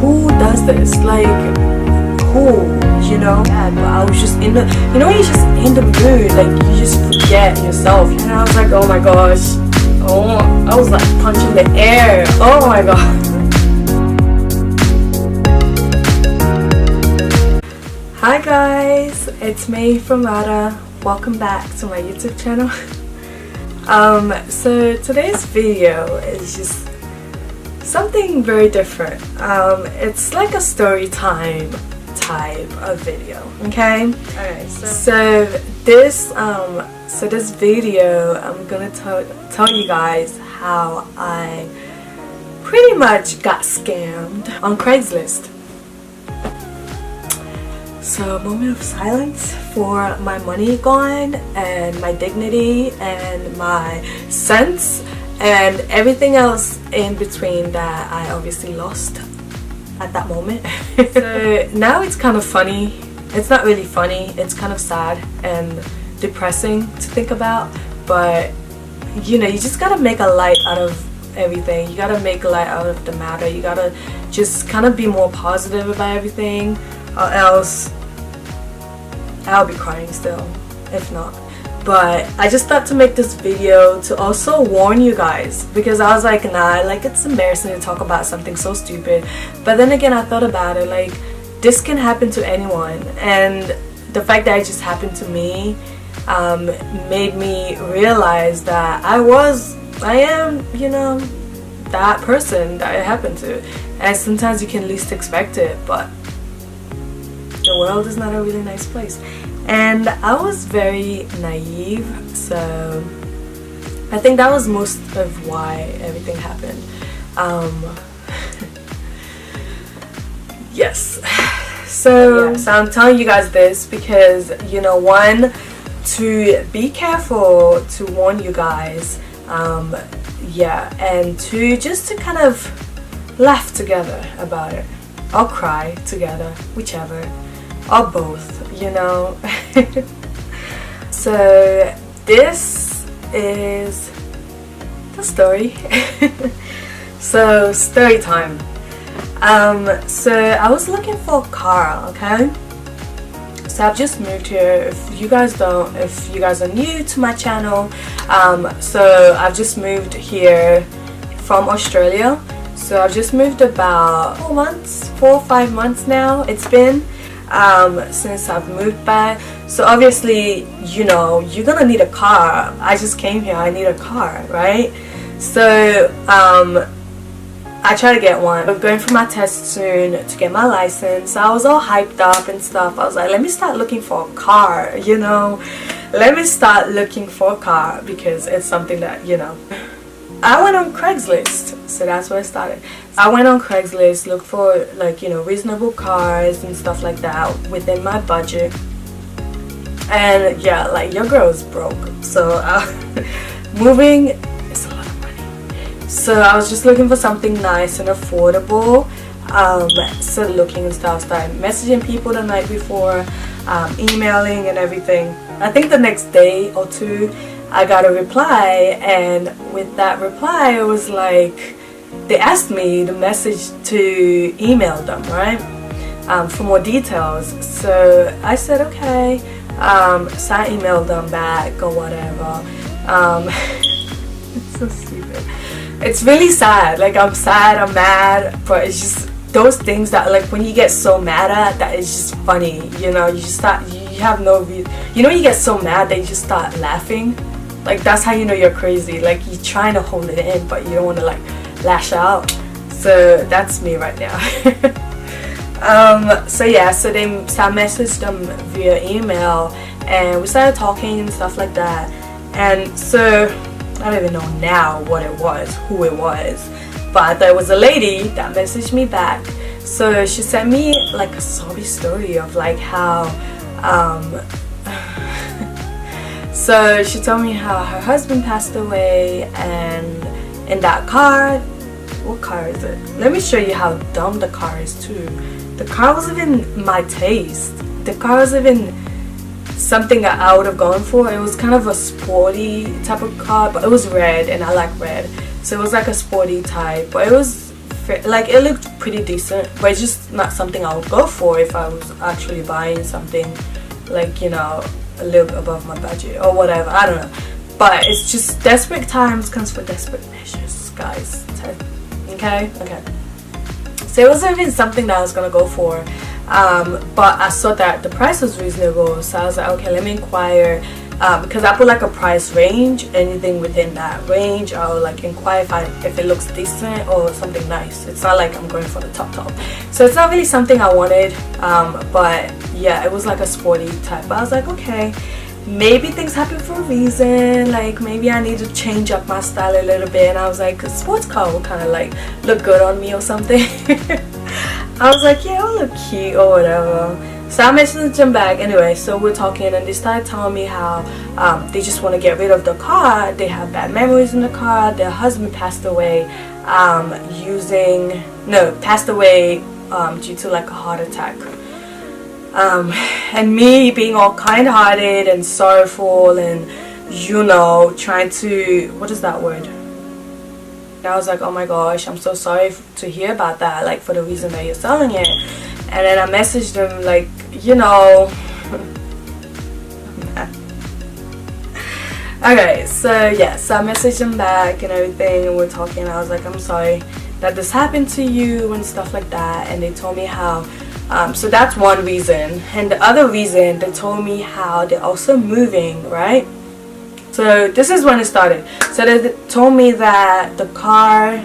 who does this? Like, who, you know? Yeah, but I was just in the, you know, you're just in the mood, like you just forget yourself. And I was like, oh my gosh, oh, I was like punching the air. Oh my god. Hi guys, it's me, Fatmata. Welcome back to my YouTube channel. So today's video is just something very different. It's like a story time type of video, okay? Alright, so this video I'm gonna tell you guys how I pretty much got scammed on CraigsList. So, moment of silence for my money gone and my dignity and my sense and everything else in between that I obviously lost at that moment. So now it's kind of funny. It's not really funny. It's kind of sad and depressing to think about. But you know, you just gotta make a light out of everything. You gotta make a light out of the matter. You gotta just kind of be more positive about everything, or else I'll be crying still, if not. But I just thought to make this video to also warn you guys, because I was like, nah, like it's embarrassing to talk about something so stupid. But then again, I thought about it, like this can happen to anyone, and the fact that it just happened to me made me realize that I am, you know, that person that it happened to. And sometimes you can least expect it, but the world is not a really nice place. And I was very naive, so I think that was most of why everything happened. Yes. So I'm telling you guys this because, you know, one, to be careful, to warn you guys, and two, just to kind of laugh together about it, or cry together, whichever, or both, you know. So this is the story. So story time. So I was looking for a car, okay? So I've just moved here. If you guys are new to my channel, so I've just moved here from Australia. So I've just moved about 4 or 5 months now. It's been since I've moved back. So obviously, you know, you're gonna need a car. I just came here, I need a car, right? So I try to get one. I'm going for my test soon to get my license. So I was all hyped up and stuff. I was like, let me start looking for a car, you know. Let me start looking for a car because it's something that, you know. I went on CraigsList, so that's where I started. I went on CraigsList, looked for, like, you know, reasonable cars and stuff like that within my budget. And yeah, like, your girl is broke, so moving is a lot of money. So I was just looking for something nice and affordable. So looking and stuff, started messaging people the night before, emailing and everything. I think the next day or two I got a reply, and with that reply it was like they asked me the message to email them, right, for more details. So I said okay, so I emailed them back or whatever. It's so stupid. It's really sad. Like, I'm sad, I'm mad, but it's just those things that, like, when you get so mad at that, it's just funny, you know. You just start, you have no view, you know, you get so mad that you just start laughing. Like, that's how you know you're crazy. Like, you're trying to hold it in, but you don't want to, like, lash out. So that's me right now. So yeah, so I messaged them via email, and we started talking and stuff like that. And so I don't even know now what it was, who it was, but there was a lady that messaged me back. So she sent me like a sorry story of like how so she told me how her husband passed away, and in that car, what car is it? Let me show you how dumb the car is too. The car wasn't even my taste. The car was even something that I would have gone for. It was kind of a sporty type of car, but it was red and I like red. So it was like a sporty type, but it was like it looked pretty decent, but it's just not something I would go for if I was actually buying something like, you know, a little above my budget or whatever. I don't know, but it's just desperate times comes for desperate measures, guys. Okay. So it wasn't even something that I was gonna go for, but I saw that the price was reasonable, so I was like, okay, let me inquire. Because I put like a price range, anything within that range I'll like inquire if it looks decent or something nice. It's not like I'm going for the top, so it's not really something I wanted, but yeah, it was like a sporty type. But I was like, okay, maybe things happen for a reason, like maybe I need to change up my style a little bit. And I was like, a sports car will kind of like look good on me or something. I was like, yeah, it'll look cute or whatever. So I messaged them back anyway. So we're talking, and they started telling me how they just want to get rid of the car. They have bad memories in the car. Their husband passed away due to like a heart attack. And me being all kind-hearted and sorrowful and, you know, trying to, what is that word? And I was like, oh my gosh, I'm so sorry to hear about that, like for the reason that you're selling it. And then I messaged them like, you know, okay, so yeah, so I messaged them back and everything, and we're talking. I was like, I'm sorry that this happened to you and stuff like that. And they told me how, so that's one reason. And the other reason, they told me how they're also moving, right? So this is when it started. So they told me that the car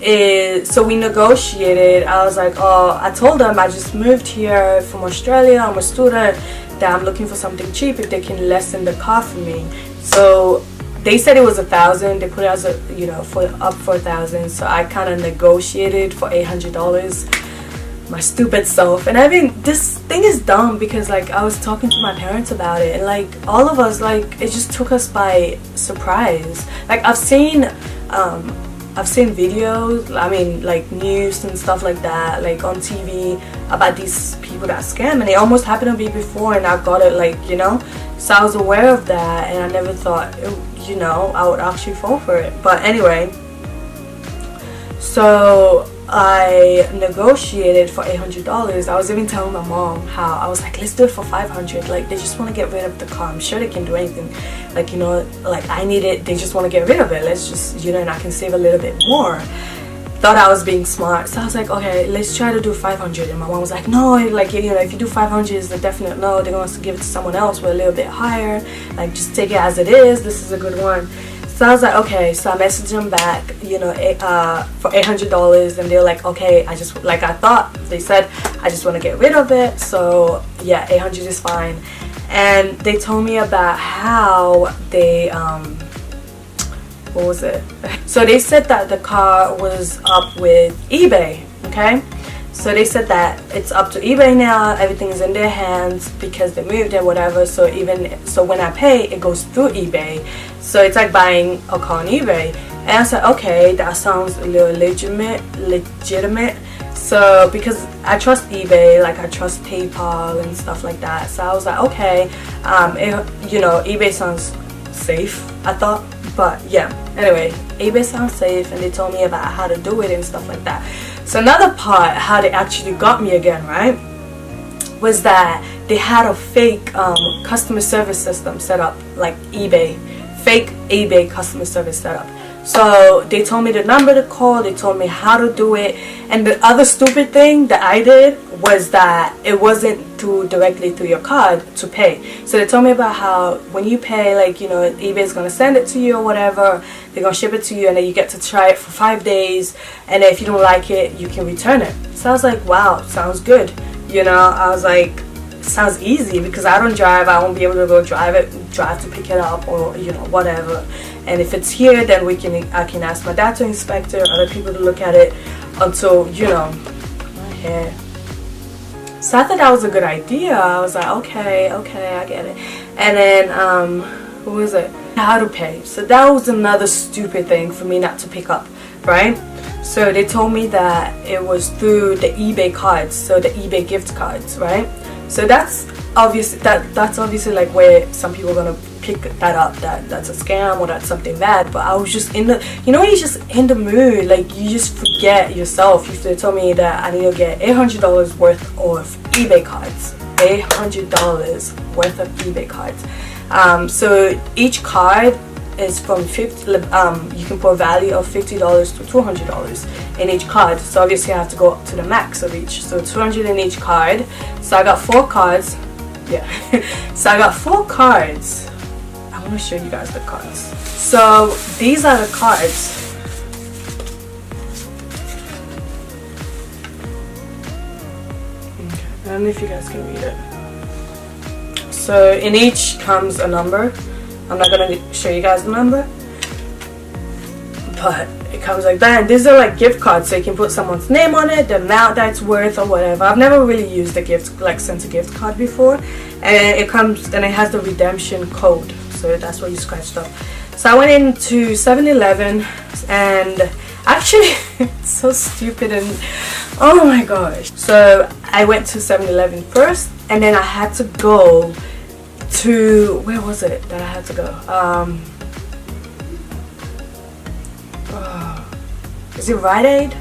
is, so we negotiated. I was like, oh, I told them I just moved here from Australia, I'm a student, that I'm looking for something cheap if they can lessen the car for me. So they said it was $1,000. They put it as a, you know, up for $1,000. So I kind of negotiated for $800. My stupid self. And I mean, this thing is dumb because like I was talking to my parents about it, and like all of us, like it just took us by surprise. Like I've seen videos, I mean like news and stuff like that, like on TV about these people that scam, and it almost happened to me before, and I got it, like, you know. So I was aware of that, and I never thought, you know, I would actually fall for it. But anyway, so I negotiated for $800. I was even telling my mom how I was like, let's do it for $500. Like they just want to get rid of the car. I'm sure they can do anything. Like, you know, like I need it. They just want to get rid of it. Let's just, you know, and I can save a little bit more. Thought I was being smart. So I was like, okay, let's try to do 500. And my mom was like, no, like, you know, if you do 500 is a definite no. They're going to give it to someone else with a little bit higher. Like just take it as it is. This is a good one. So I was like, okay. So I messaged them back, you know, for $800, and they were like, okay, I just, like I thought, they said, I just want to get rid of it. So yeah, 800 is fine. And they told me about how they, what was it? So they said that the car was up with eBay, okay? So they said that it's up to eBay now, everything is in their hands because they moved and whatever. So when I pay, it goes through eBay. So it's like buying a car on eBay. And I said, okay, that sounds a little legitimate. So because I trust eBay, like I trust PayPal and stuff like that. So I was like, okay, you know, eBay sounds safe, I thought. But yeah, anyway, eBay sounds safe, and they told me about how to do it and stuff like that. So another part, how they actually got me again, right, was that they had a fake customer service system set up, like eBay, fake eBay customer service setup. So they told me the number to call, they told me how to do it, and the other stupid thing that I did was that it wasn't directly through your card to pay. So they told me about how when you pay, like, you know, eBay's gonna send it to you or whatever, they're gonna ship it to you, and then you get to try it for 5 days, and then if you don't like it, you can return it. So I was like, wow, sounds good, you know. I was like, sounds easy because I don't drive. I won't be able to go drive to pick it up, or, you know, whatever. And if it's here, then I can ask my dad to inspect it, other people to look at it until, you know, my hair. So I thought that was a good idea. I was like, okay, I get it. And then what was it? How to pay. So that was another stupid thing for me not to pick up, right? So they told me that it was through the eBay cards, so the eBay gift cards, right? So that's obviously like where some people are gonna pick that up, that that's a scam or that's something bad. But I was just in the, you know, you're just in the mood, like you just forget yourself. They told me that I need to get $800 worth of eBay cards. $800 worth of eBay cards. So each card is from 50, you can put a value of $50 to $200 in each card. So obviously I have to go up to the max of each, so 200 in each card. So I got 4 cards. Yeah. So I got 4 cards. I want to show you guys the cards. So these are the cards. Okay. I don't know if you guys can read it. So in each comes a number. I'm not gonna show you guys the number, but it comes like that. And these are like gift cards, so you can put someone's name on it, the amount that's worth or whatever. I've never really used a gift, like sent a gift card before, and it comes and it has the redemption code, so that's what you scratched up. So I went into 7-Eleven, and actually it's so stupid, and oh my gosh. So I went to 7-Eleven first, and then I had to go to, where was it that I had to go? Is it Rite Aid?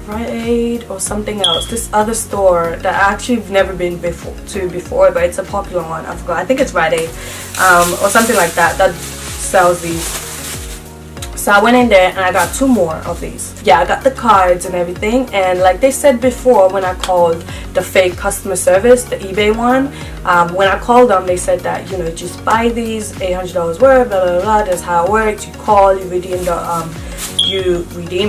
Rite Aid or something else? This other store that I actually have never been before, but it's a popular one. I forgot. I think it's Rite Aid, or something like that, that sells these. So I went in there and I got 2 more of these. Yeah, I got the cards and everything, and like they said before when I called the fake customer service, the eBay one, when I called them, they said that, you know, just buy these, $800 worth, blah blah blah. That's how it works. You call, you redeem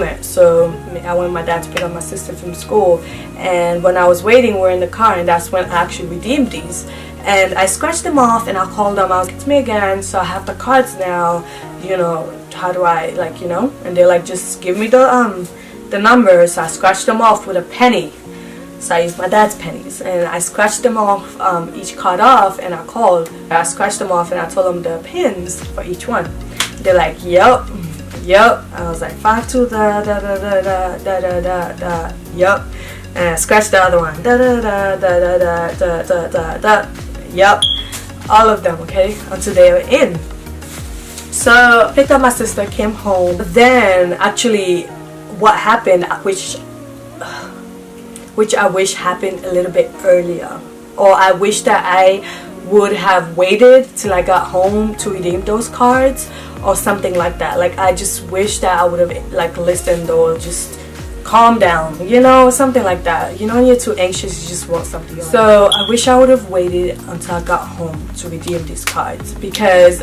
it. So I went with my dad to pick up my sister from school, and when I was waiting, we're in the car, and that's when I actually redeemed these. And I scratched them off, and I called them. I was like, it's me again, so I have the cards now, you know, how do I, like, you know? And they're like, just give me the numbers. So I scratched them off with a penny. So I used my dad's pennies, and I scratched them off, each card off, and I called. I scratched them off, and I told them the pins for each one. They're like, yep. I was like, 5-2, da da da da da da da da da. Yep. And I scratched the other one. Da da da da da da da da da. Yep. All of them, okay, until they were in. So I picked up my sister, came home. Then actually what happened, which I wish happened a little bit earlier, or I wish that I would have waited till I got home to redeem those cards or something like that. Like I just wish that I would have like listened or just calm down, you know, something like that. You know, when you're too anxious, you just want something else. So I wish I would have waited until I got home to redeem these cards, because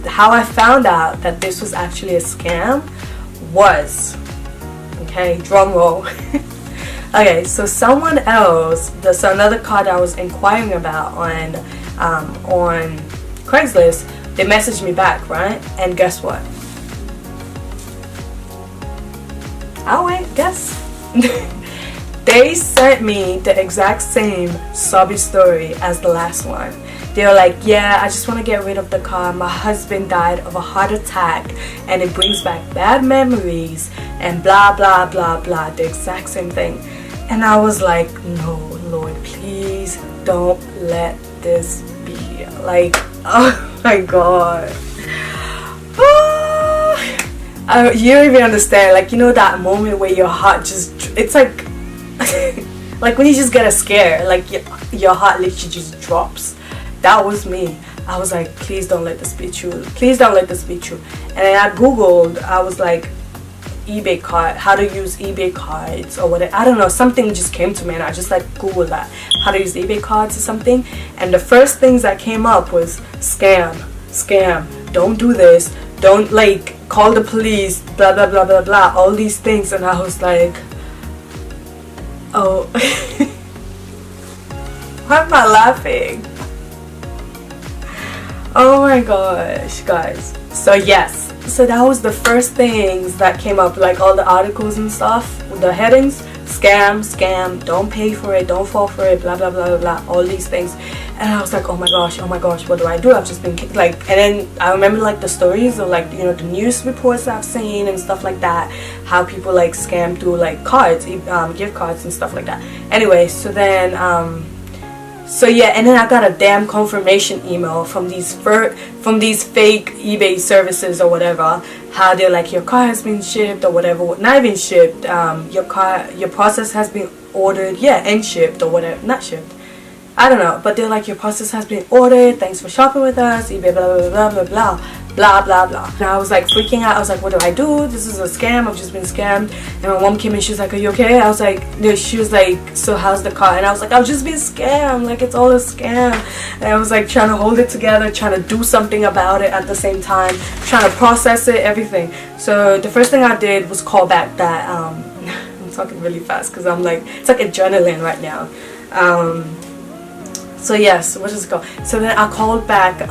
how I found out that this was actually a scam was, okay, drum roll. Okay, so someone else, so another card I was inquiring about on CraigsList, they messaged me back, right? And guess what? Oh wait, guess. They sent me the exact same sobby story as the last one. They were like, yeah, I just want to get rid of the car. My husband died of a heart attack and it brings back bad memories and blah blah blah blah. The exact same thing. And I was like, no, Lord, please don't let this be. Like, oh my god. You don't even understand. Like, you know that moment where your heart just, it's like like when you just get a scare, like your heart literally just drops. That was me. I was like, please don't let this be true. Please don't let this be true. And then I googled, I was like, eBay card, how to use eBay cards or whatever. I don't know, something just came to me, and I just like googled that, how to use eBay cards or something. And the first things that came up was scam, don't do this, don't like call the police, blah blah blah blah blah, all these things. And I was like, oh. Why am I laughing? Oh my gosh, guys. So yes, so that was the first things that came up, like all the articles and stuff, the headings: scam, don't pay for it, don't fall for it, blah blah blah blah blah, all these things. And I was like, oh my gosh, what do I do? I've just been like, and then I remember like the stories of, like, you know, the news reports I've seen and stuff like that, how people like scam through like cards, gift cards and stuff like that. Anyway, so then So yeah, and then I got a damn confirmation email from these fake eBay services or whatever, how they're like, your car has been shipped or whatever. Not even shipped, your process has been ordered, yeah, and shipped or whatever. Not shipped, I don't know, but they're like, your process has been ordered, thanks for shopping with us, eBay, blah blah blah blah blah blah blah blah. And I was like freaking out. I was like, what do I do? This is a scam. I've just been scammed. And my mom came in, she was like, are you okay? I was like, no. She was like, so how's the car? And I was like, I've just been scammed, like it's all a scam. And I was like trying to hold it together, trying to do something about it at the same time, trying to process it, everything. So the first thing I did was call back that I'm talking really fast because I'm like, it's like adrenaline right now. So yes, what is it called? So then I called back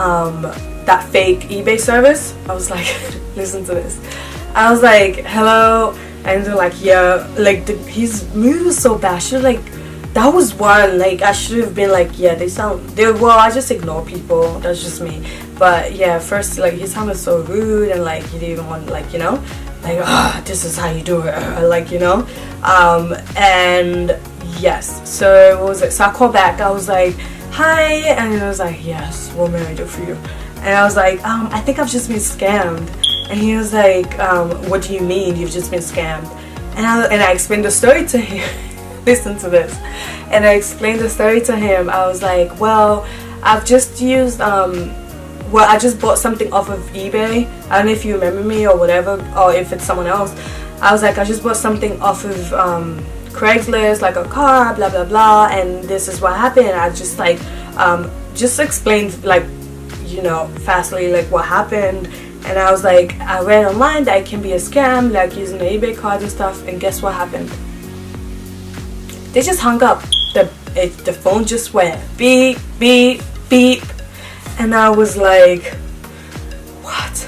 that fake eBay service. I was like, listen to this. I was like, hello, and they're like, yeah, like his mood was so bad. Should like, that was one, like I should have been like, yeah, well, I just ignore people, that's just me. But yeah, first, like he sounded so rude, and like he didn't even want, like, you know, like, this is how you do it, like, you know. And yes, so what was it? So I called back. I was like, hi, and I was like, yes, what may I do for you? And I was like, I think I've just been scammed. And he was like, what do you mean you've just been scammed? And I explained the story to him. Listen to this. And I explained the story to him. I was like, well, I've just used well, I just bought something off of eBay. I don't know if you remember me or whatever, or if it's someone else. I was like, I just bought something off of CraigsList, like a car, blah blah blah, and this is what happened. I just like just explained, like, you know, fastly, like what happened. And I was like, I read online that it can be a scam, like using the eBay cards and stuff. And guess what happened? They just hung up. The phone just went beep beep beep, and I was like, what?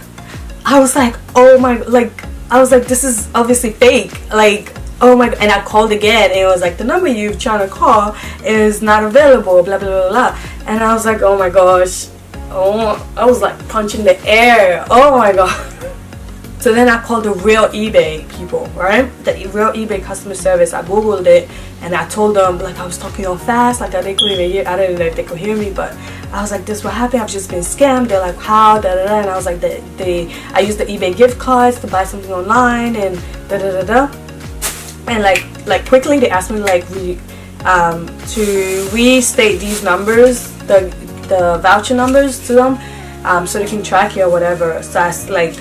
I was like, oh my, like I was like, this is obviously fake, like, oh my. And I called again, and it was like, the number you're trying to call is not available, blah blah blah blah. And I was like, oh my gosh, oh, I was like punching the air, oh my god. So then I called the real eBay people, right? The real eBay customer service. I googled it, and I told them, like, I was talking all fast, like they couldn't even hear. I didn't know if they could hear me, but I was like, this what happened, I've just been scammed. They're like, how, da da da. And I was like, I used the eBay gift cards to buy something online, and da da da da. And like quickly they asked me, like, to restate these numbers, the voucher numbers to them, so they can track you or whatever. So I was like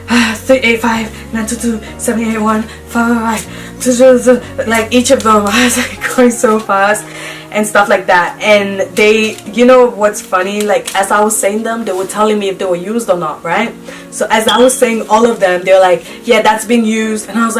385 922 781 555, like each of them. I was like going so fast and stuff like that. And they, you know what's funny, like as I was saying them, they were telling me if they were used or not, right? So as I was saying all of them, they're like, yeah, that's been used. And I was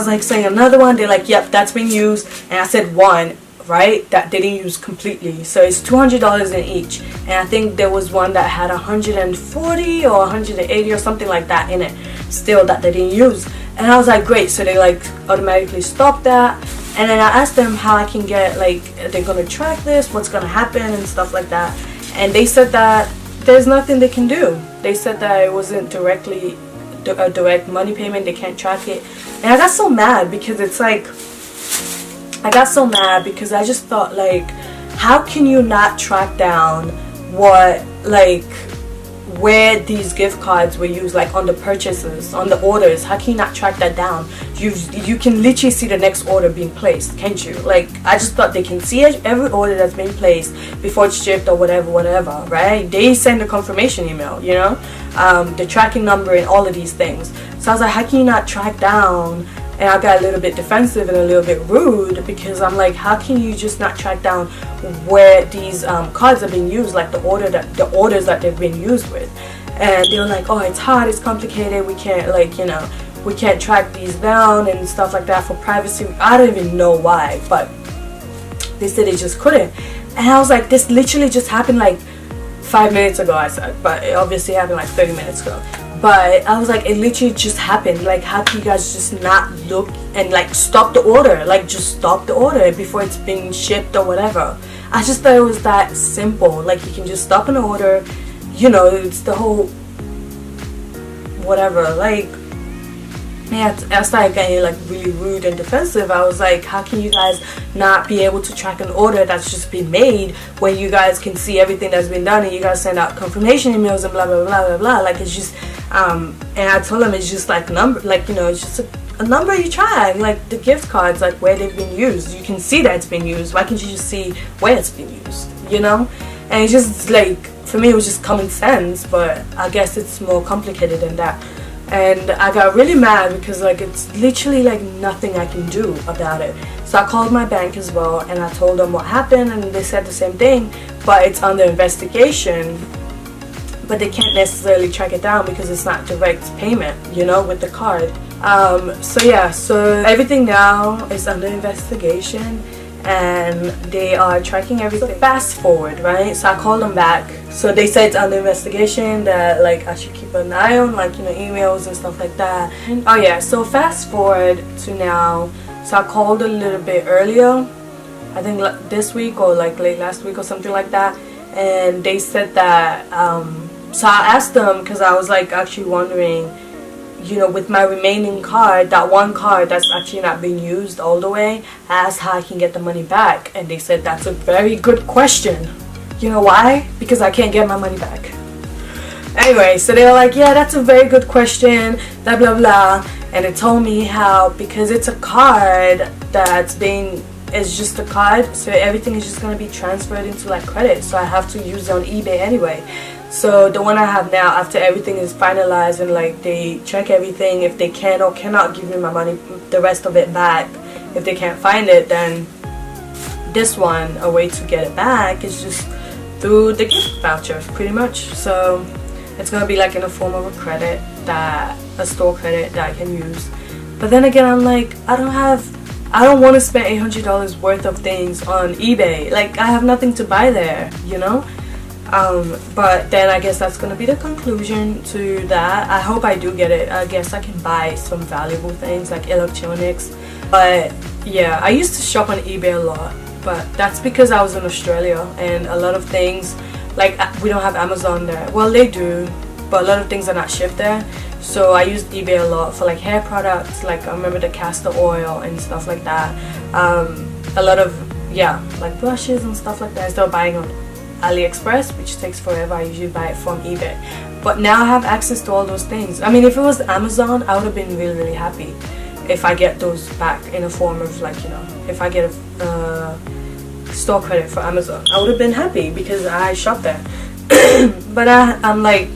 like saying another one, they're like, yep, that's been used. And I said one, right, that they didn't use completely. So it's $200 in each. And I think there was one that had 140 or 180 or something like that in it still that they didn't use. And I was like, great. So they like automatically stopped that. And then I asked them how I can get, like, they're gonna track this, what's gonna happen and stuff like that. And they said that there's nothing they can do. They said that it wasn't directly a direct money payment, they can't track it. And I got so mad because it's like, I got so mad because I just thought, like, how can you not track down what, like, where these gift cards were used, like on the purchases, on the orders? How can you not track that down? You can literally see the next order being placed, can't you? Like, I just thought they can see every order that's been placed before it's shipped or whatever, right? They send a confirmation email, you know, the tracking number and all of these things. So I was like, how can you not track down? And I got a little bit defensive and a little bit rude because I'm like, how can you just not track down where these cards are being used, like the orders that they've been used with? And they were like, oh, it's hard, it's complicated, we can't, like, you know, we can't track these down and stuff like that for privacy. I don't even know why, but they said they just couldn't. And I was like, this literally just happened like 5 minutes ago, I said, but it obviously happened like 30 minutes ago. But I was like, it literally just happened. Like, how can you guys just not look and like stop the order? Like, just stop the order before it's being shipped or whatever. I just thought it was that simple. Like, you can just stop an order. You know, it's the whole whatever. Like, yeah, I started getting like really rude and defensive. I was like, how can you guys not be able to track an order that's just been made when you guys can see everything that's been done, and you guys send out confirmation emails and blah blah blah blah blah. Like, it's just and I told them it's just like number, like, you know, it's just a number you track, like the gift cards, like where they've been used. You can see that it's been used. Why can't you just see where it's been used, you know? And it's just like, for me it was just common sense, but I guess it's more complicated than that. And I got really mad because like it's literally like nothing I can do about it. So I called my bank as well, and I told them what happened, and they said the same thing, but it's under investigation. But they can't necessarily track it down because it's not direct payment, you know, with the card. So yeah, so everything now is under investigation, and they are tracking everything. So fast forward, right? So I called them back. So they said it's under investigation, that like I should keep an eye on, like, you know, emails and stuff like that. Oh yeah, so fast forward to now. So I called a little bit earlier, I think this week or like late last week or something like that, and they said that so I asked them, because I was like actually wondering, you know, with my remaining card, that one card that's actually not being used all the way, I asked how I can get the money back, and they said that's a very good question. You know why? Because I can't get my money back. Anyway, so they were like, yeah, that's a very good question, blah blah blah. And they told me how, because it's a card that's being, it's just a card, so everything is just going to be transferred into like credit, so I have to use it on eBay anyway. So the one I have now, after everything is finalized and like they check everything, if they can or cannot give me my money, the rest of it back, if they can't find it, then this one, a way to get it back is just through the gift voucher, pretty much. So it's gonna be like in the form of a credit, that a store credit that I can use. But then again, I'm like, I don't want to spend $800 worth of things on eBay. Like, I have nothing to buy there, you know. But then I guess that's gonna be the conclusion to that. I hope I do get it. I guess I can buy some valuable things like electronics. But yeah, I used to shop on eBay a lot, but that's because I was in Australia, and a lot of things, like, we don't have Amazon there. Well, they do, but a lot of things are not shipped there. So I used eBay a lot for like hair products, like I remember the castor oil and stuff like that. A lot of, yeah, like brushes and stuff like that. I started buying on AliExpress, which takes forever. I usually buy it from eBay. But now I have access to all those things. I mean, if it was Amazon, I would have been really, really happy if I get those back in a form of, like, you know, if I get a store credit for Amazon, I would have been happy because I shop there. But I'm like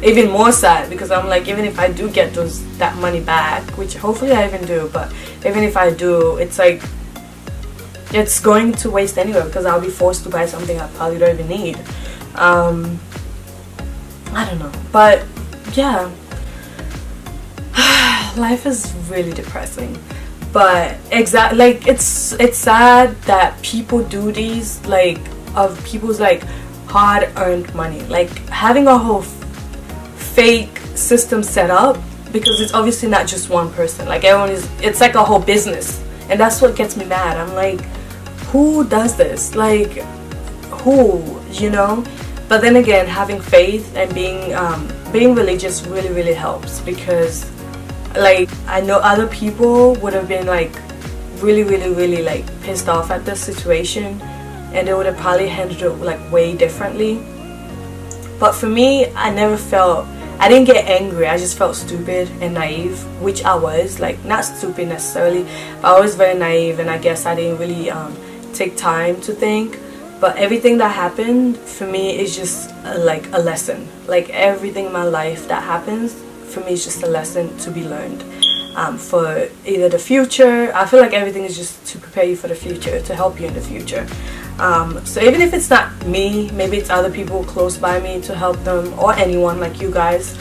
even more sad because I'm like, even if I do get that money back, which hopefully I even do, but even if I do, it's like, it's going to waste anyway because I'll be forced to buy something I probably don't even need. I don't know, but yeah, life is really depressing. But like it's sad that people do these, like, of people's like hard-earned money, like having a whole fake system set up, because it's obviously not just one person, like everyone is, it's like a whole business, and that's what gets me mad. I'm like, who does this? Like, who, you know? But then again, having faith and being religious really, really helps, because like I know other people would have been like really, really, really like pissed off at this situation, and they would have probably handled it like way differently. But for me, I didn't get angry, I just felt stupid and naive, which I was, like, not stupid necessarily, but I was very naive, and I guess I didn't really take time to think. But everything that happened for me is just like a lesson. Like everything in my life that happens for me is just a lesson to be learned for either the future. I feel like everything is just to prepare you for the future, to help you in the future. So even if it's not me, maybe it's other people close by me to help them, or anyone like you guys.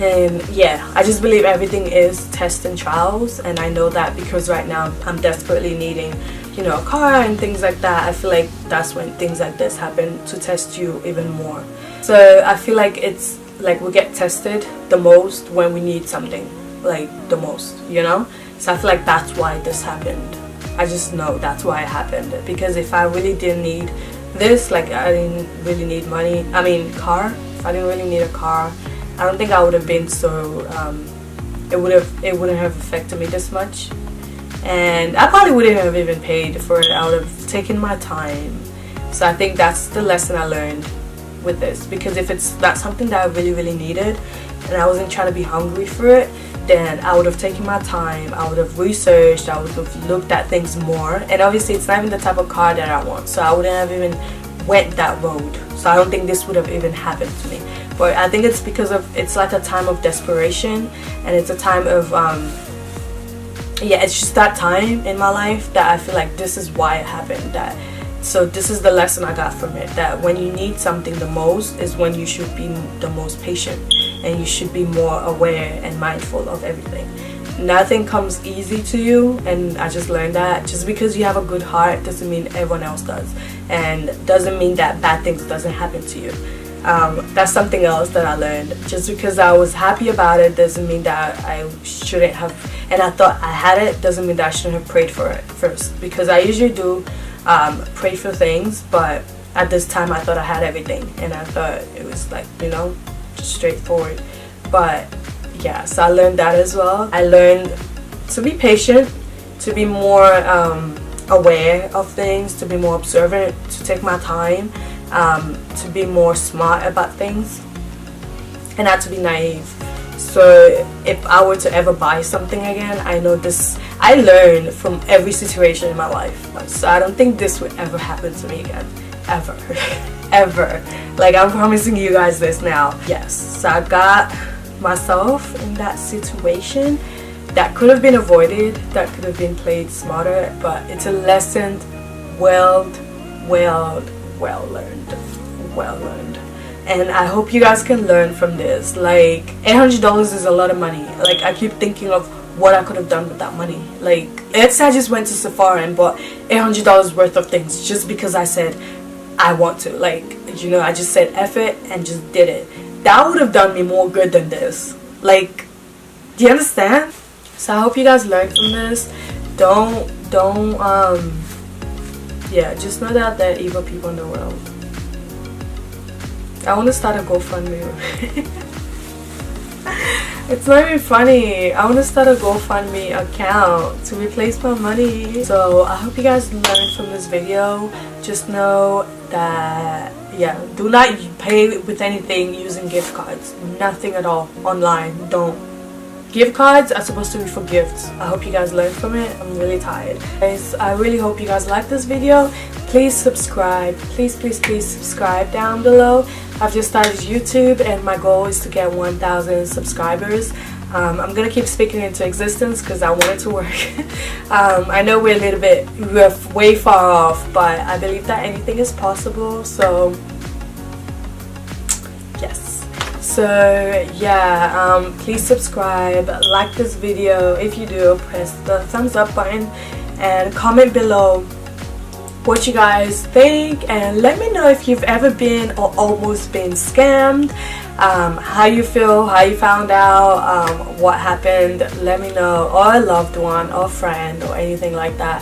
And yeah, I just believe everything is tests and trials, and I know that because right now I'm desperately needing, you know, a car and things like that. I feel like that's when things like this happen, to test you even more. So I feel like it's like we get tested the most when we need something, like the most, you know. So I feel like that's why this happened. I just know that's why it happened, because if I really didn't need this, like I didn't really need money, I mean car, if I didn't really need a car, I don't think I would have been so it wouldn't have affected me this much, and I probably wouldn't have even paid for it. I would have taken my time. So I think that's the lesson I learned with this, because if it's not something that I really needed and I wasn't trying to be hungry for it, then I would have taken my time, I would have researched, I would have looked at things more. And obviously it's not even the type of car that I want, so I wouldn't have even went that road. So I don't think this would have even happened to me. But I think it's because of, it's like a time of desperation, and it's a time of yeah, it's just that time in my life that I feel like this is why it happened. So this is the lesson I got from it, that when you need something the most is when you should be the most patient, and you should be more aware and mindful of everything. Nothing comes easy to you, and I just learned that just because you have a good heart doesn't mean everyone else does, and doesn't mean that bad things doesn't happen to you. That's something else that I learned. Just because I was happy about it doesn't mean that I shouldn't have, and I thought I had it, doesn't mean that I shouldn't have prayed for it first, because I usually do pray for things, but at this time I thought I had everything, and I thought it was like, you know, just straightforward. But yeah, so I learned that as well. I learned to be patient, to be more aware of things, to be more observant, to take my time, to be more smart about things, and not to be naive. So if I were to ever buy something again, I know this, I learned from every situation in my life. So I don't think this would ever happen to me again. Ever. Ever. Like, I'm promising you guys this now. Yes. So I got myself in that situation that could have been avoided, that could have been played smarter, but it's a lesson well learned. And I hope you guys can learn from this. Like, $800 is a lot of money. Like, I keep thinking of what I could have done with that money. Like, let's say I just went to Sephora and bought $800 worth of things just because I said I want to. Like, you know, I just said F it and just did it. That would have done me more good than this. Like, do you understand? So I hope you guys learned from this. Yeah, just know that there are evil people in the world. I want to start a GoFundMe. It's not even funny. I want to start a GoFundMe account to replace my money. So I hope you guys learned from this video. Just know that, yeah, do not pay with anything using gift cards. Nothing at all online. Don't. Gift cards are supposed to be for gifts. I hope you guys learned from it. I'm really tired. Guys, I really hope you guys liked this video. Please subscribe. Please subscribe down below. I've just started YouTube and my goal is to get 1,000 subscribers. I'm gonna keep speaking into existence because I want it to work. I know we're way far off, but I believe that anything is possible. So yes. So yeah, please subscribe, like this video. If you do, press the thumbs up button and comment below what you guys think, and let me know if you've ever been or almost been scammed, how you feel, how you found out, what happened. Let me know, or a loved one or friend or anything like that.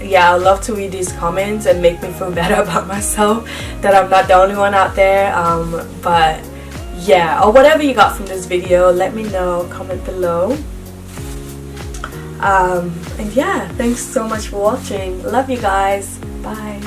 Yeah, I'd love to read these comments and make me feel better about myself, that I'm not the only one out there. But yeah, or whatever you got from this video, let me know, comment below. And yeah, thanks so much for watching. Love you guys. Bye.